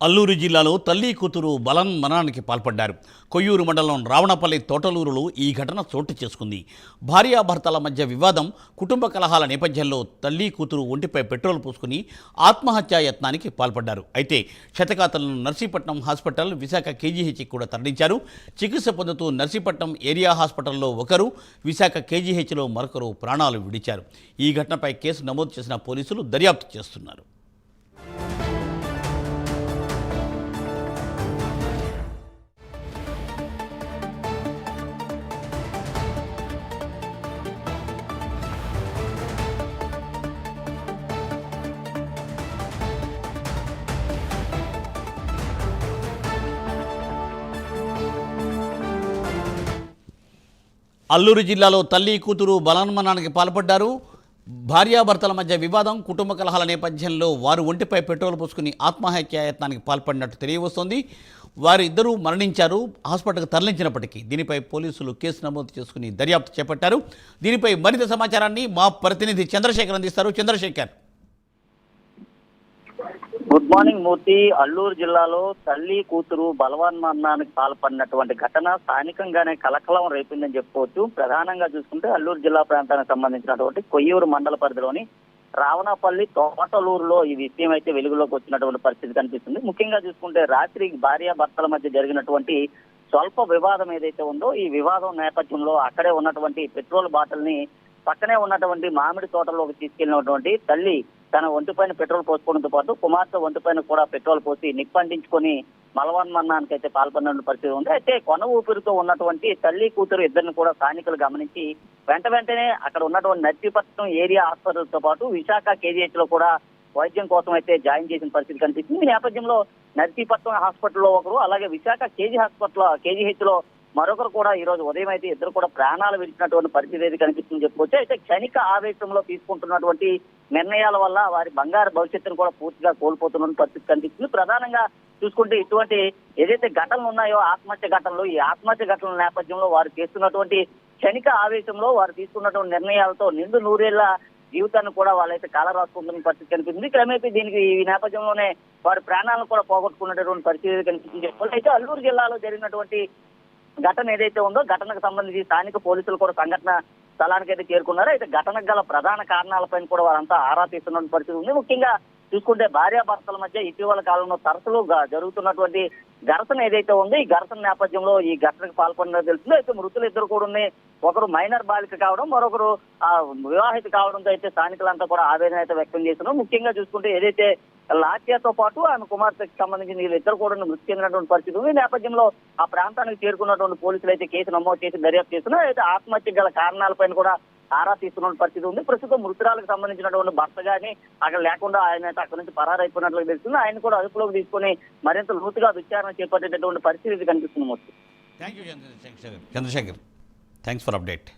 అల్లూరు జిల్లాలో తల్లి కూతురు బలవన్మరణానికి పాల్పడ్డారు. కొయ్యూరు మండలం రావణపల్లి తోటలూరులో ఈ ఘటన చోటు చేసుకుంది. భార్యాభర్తల మధ్య వివాదం, కుటుంబ కలహాల నేపథ్యంలో తల్లి కూతురు ఒంటిపై పెట్రోల్ పోసుకుని ఆత్మహత్యా యత్నానికి పాల్పడ్డారు. అయితే క్షతగాతులను నర్సీపట్నం హాస్పిటల్, విశాఖ కేజీహెచ్కి కూడా తరలించారు. చికిత్స పొందుతూ నర్సీపట్నం ఏరియా హాస్పిటల్లో ఒకరు, విశాఖ కేజీహెచ్లో మరొకరు ప్రాణాలు విడిచారు. ఈ ఘటనపై కేసు నమోదు చేసిన పోలీసులు దర్యాప్తు చేస్తున్నారు. అల్లూరు జిల్లాలో తల్లి కూతురు బలవన్మరణానికి పాల్పడ్డారు. భార్యాభర్తల మధ్య వివాదం, కుటుంబ కలహాల నేపథ్యంలో వారు ఒంటిపై పెట్రోల్ పోసుకుని ఆత్మహత్యాయత్నానికి పాల్పడినట్టు తెలియవస్తోంది. వారిద్దరూ మరణించారు. హాస్పిటల్కి తరలించినప్పటికీ దీనిపై పోలీసులు కేసు నమోదు చేసుకుని దర్యాప్తు చేపట్టారు. దీనిపై మరింత సమాచారాన్ని మా ప్రతినిధి చంద్రశేఖర్ అందిస్తారు. చంద్రశేఖర్. గుడ్ మార్నింగ్ మూర్తి. అల్లూరు జిల్లాలో తల్లి కూతురు బలవన్మరణానికి పాల్పడినటువంటి ఘటన స్థానికంగానే కలకలం రేపిందని చెప్పుకోవచ్చు. ప్రధానంగా చూసుకుంటే అల్లూరు జిల్లా ప్రాంతానికి సంబంధించినటువంటి కొయ్యూరు మండల పరిధిలోని రావణపల్లి తోటలూరులో ఈ విషయం అయితే వెలుగులోకి వచ్చినటువంటి పరిస్థితి కనిపిస్తుంది. ముఖ్యంగా చూసుకుంటే రాత్రి భార్యాభర్తల మధ్య జరిగినటువంటి స్వల్ప వివాదం ఏదైతే ఉందో, ఈ వివాదం నేపథ్యంలో అక్కడే ఉన్నటువంటి పెట్రోల్ బాటిల్ ని పక్కనే ఉన్నటువంటి మామిడి తోటలోకి తీసుకెళ్లినటువంటి తల్లి తన ఒంటిపైన పెట్రోల్ పోసుకోవడంతో పాటు కుమార్తె ఒంటిపైన కూడా పెట్రోల్ పోసి నిప్పంటించుకొని బలవన్మరణానికి అయితే పాల్పడిన పరిస్థితి ఉంది. అయితే కొన ఊపిరితో ఉన్నటువంటి తల్లి కూతురు ఇద్దరిని కూడా స్థానికులు గమనించి వెంటనే అక్కడ ఉన్నటువంటి నర్సీపట్నం ఏరియా హాస్పిటల్తో పాటు విశాఖ కేజీహెచ్ లో కూడా వైద్యం కోసం అయితే జాయిన్ చేసిన పరిస్థితి కనిపిస్తుంది. ఈ నేపథ్యంలో నర్సీపట్నం హాస్పిటల్లో ఒకరు, అలాగే విశాఖ కేజీహెచ్ లో మరొకరు కూడా ఈ రోజు ఉదయం అయితే ఇద్దరు కూడా ప్రాణాలు విడిచినటువంటి పరిస్థితి అయితే కనిపిస్తుంది చెప్పుకోవచ్చు. అయితే క్షణిక ఆవేశంలో తీసుకుంటున్నటువంటి నిర్ణయాల వల్ల వారి బంగారు భవిష్యత్తును కూడా పూర్తిగా కోల్పోతున్న పరిస్థితి కనిపిస్తుంది. ప్రధానంగా చూసుకుంటే ఇటువంటి ఏదైతే ఘటనలు ఉన్నాయో ఆత్మహత్య ఘటనలు, ఈ ఆత్మహత్య ఘటనల నేపథ్యంలో వారు చేస్తున్నటువంటి క్షణిక ఆవేశంలో వారు తీసుకున్నటువంటి నిర్ణయాలతో నిండు నూరేళ్ల జీవితాన్ని కూడా వాళ్ళైతే కాల రాసుకుంటున్న పరిస్థితి కనిపిస్తుంది. క్రమేపీ దీనికి ఈ నేపథ్యంలోనే వారి ప్రాణాలను కూడా పోగొట్టుకున్నటువంటి పరిస్థితి కనిపిస్తుంది. అయితే అల్లూరు జిల్లాలో జరిగినటువంటి ఘటన ఏదైతే ఉందో, ఘటనకు సంబంధించి స్థానిక పోలీసులు కూడా సంఘటన స్థలానికి అయితే చేరుకున్నారు. అయితే ఘటనకు గల ప్రధాన కారణాలపైన కూడా వారంతా ఆరా తీస్తున్న పరిస్థితి ఉంది. ముఖ్యంగా చూసుకుంటే భార్యాభర్తల మధ్య ఇటీవల కాలంలో తరచుగా జరుగుతున్నటువంటి ఘర్షణ ఏదైతే ఉందో, ఈ ఘర్షణ నేపథ్యంలో ఈ ఘటనకు పాల్పడినట్టు తెలుస్తుంది. అయితే మృతులు ఇద్దరు కూడా ఉన్నాయి. ఒకరు మైనర్ బాలిక కావడం, మరొకరు వివాహిత కావడంతో అయితే స్థానికులంతా కూడా ఆవేదన అయితే వ్యక్తం చేస్తున్నారు. ముఖ్యంగా చూసుకుంటే ఏదైతే లాట్యాతో పాటు ఆమె కుమార్తెకి సంబంధించి వీళ్ళిద్దరు కూడా మృతి చెందినటువంటి పరిస్థితి ఉంది. ఈ నేపథ్యంలో ఆ ప్రాంతానికి చేరుకున్నటువంటి పోలీసులు అయితే కేసు నమోదు చేసి దర్యాప్తు చేస్తున్నారు. అయితే ఆత్మహత్య గల కారణాలపైన కూడా ఆరా తీస్తున్న పరిస్థితి ఉంది. ప్రస్తుతం మృతురాలకు సంబంధించినటువంటి భర్త గాని అక్కడ లేకుండా ఆయన అయితే అక్కడి నుంచి పరారైపోయినట్లు తెలుస్తుంది. ఆయన కూడా అదుపులోకి తీసుకుని మరింత లోతుగా విచారణ చేపట్టేటటువంటి పరిస్థితి కనిపిస్తుంది. Thank you Chandrashekar. Thanks for update.